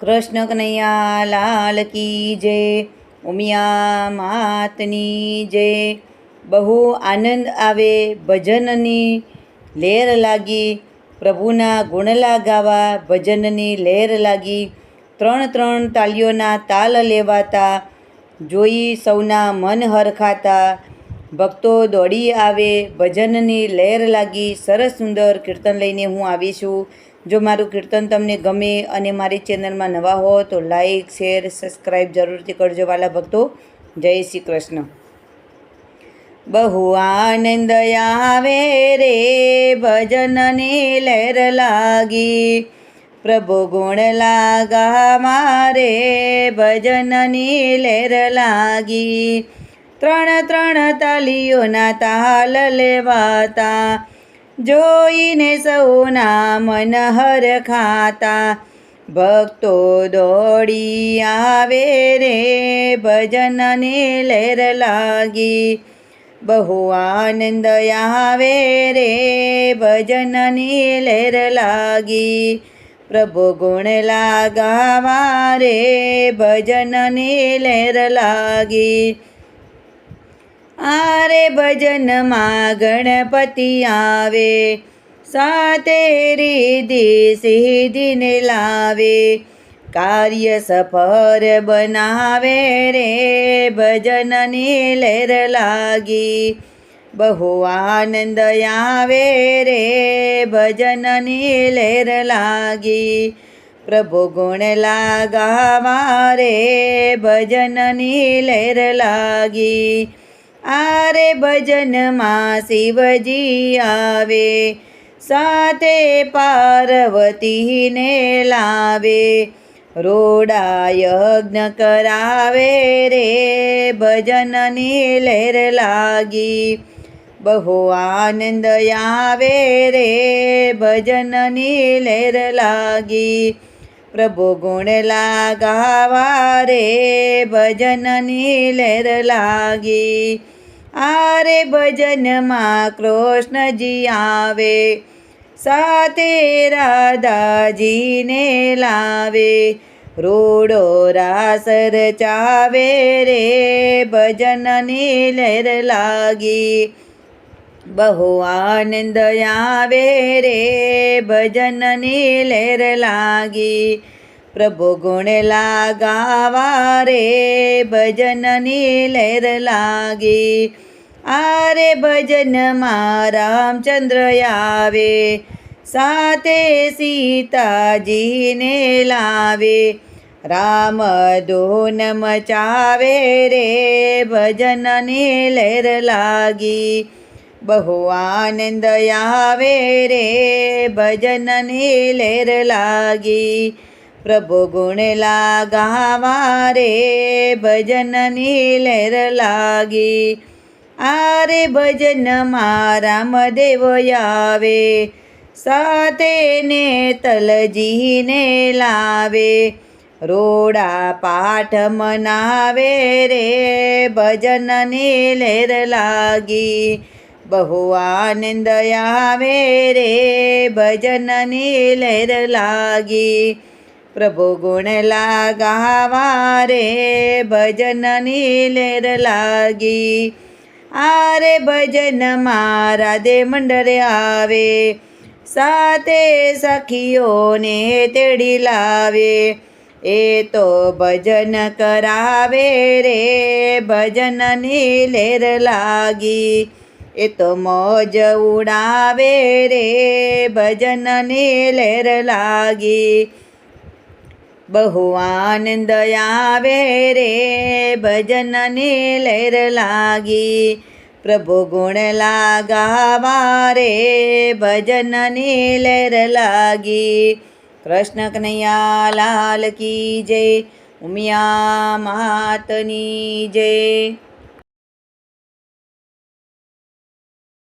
કૃષ્ણ કનૈયા લાલ કી જય, ઉમિયા માતની જય। બહુ આનંદ આવે ભજનની લહેર લાગી, પ્રભુના ગુણલા ગાવા ભજનની લહેર લાગી। ત્રણ ત્રણ તાલીઓના તાલ લેવાતા, જોઈ સૌના મન હરખાતા। ભક્તો દોડી આવે, ભજનની લહેર લાગી। સરસ સુંદર કીર્તન લઈને હું આવી છું। જો મારું કીર્તન તમને ગમે અને મારી ચેનલમાં નવા હો તો લાઈક શેર સબસ્ક્રાઈબ જરૂરથી કરજો વાલા ભક્તો। જય શ્રી કૃષ્ણ। બહુ આનંદ આવે રે ભજનની લહેર લાગી, પ્રભુ ગુણ લાગા મારે ભજનની લહેર લાગી। ત્રણ ત્રણ તાલીઓના તાલ લેવાતા, જોઈને સૌના મન હરખાતા। ભક્તો દોડી આવે રે ભજનની લહેર લાગી, બહુ આનંદ આવે રે ભજનની લહેર લાગી। પ્રભુ ગુણ લાગાવા રે ભજનની લહેર લાગી। આરે ભજનમાં ગણપતિ આવે, સાતે રીધિ સિદ્ધિને લાવે। કાર્ય સફળ બનાવે રે ભજનની લહેર લાગી, બહુ આનંદ આવે રે ભજનની લહેર લાગી। પ્રભુ ગુણ લાગાવા રે ભજનની લહેર લાગી। આરે ભજનમાં શિવજી આવે, સાથે પાર્વતીને લાવે। રોડા યજ્ઞ કરાવે રે ભજનની લહેર લાગી, બહુ આનંદ આવે રે ભજનની લહેર લાગી। પ્રભુ ગુણ લાગાવા રે ભજનની લહેર લાગી। આરે ભજનમાં કૃષ્ણજી આવે, સાથે રાધાજીને લાવે। રોડો રાસ રચાવે રે ભજનની લહેર લાગી, બહુ આનંદ આવે રે ભજનની લહેર લાગી। પ્રભુ ગુણ લાગાવા રે ભજનની લહેર લાગી। આરે ભજનમાં રામચંદ્ર આવે, સાથે સીતાજીને લાવે। રામ ધૂન મચાવે રે ભજનની લહેર લાગી, બહુ આનંદ આવે રે ભજનની લહેર લાગી। પ્રભુ ગુણ લાગાવા રે ભજનની લહેર લાગી। આરે ભજનમાં રામદેવ આવે, સાથે નેતલજીને લાવે। રોડા પાઠ મનાવે રે ભજનની લહેર લાગી, બહુ આનંદ આવે રે ભજનની લહેર લાગી। પ્રભુ ગુણ લાગાવા રે ભજનની લહેર લાગી। આરે ભજનમાં રાધે મંડળ આવે, સાથે સખીઓને તેડી લાવે। એ તો ભજન કરાવે રે ભજનની લહેર લાગી, એ તો મોજ ઉડાવે રે ભજનની લહેર લાગી, બહુ આનંદ આવે રે ભજનની લહેર લાગી। પ્રભુ ગુણ લાગાવા રે ભજનની લહેર લાગી। કૃષ્ણ કનૈયા લાલ કી જય, ઉમિયા માતની જય।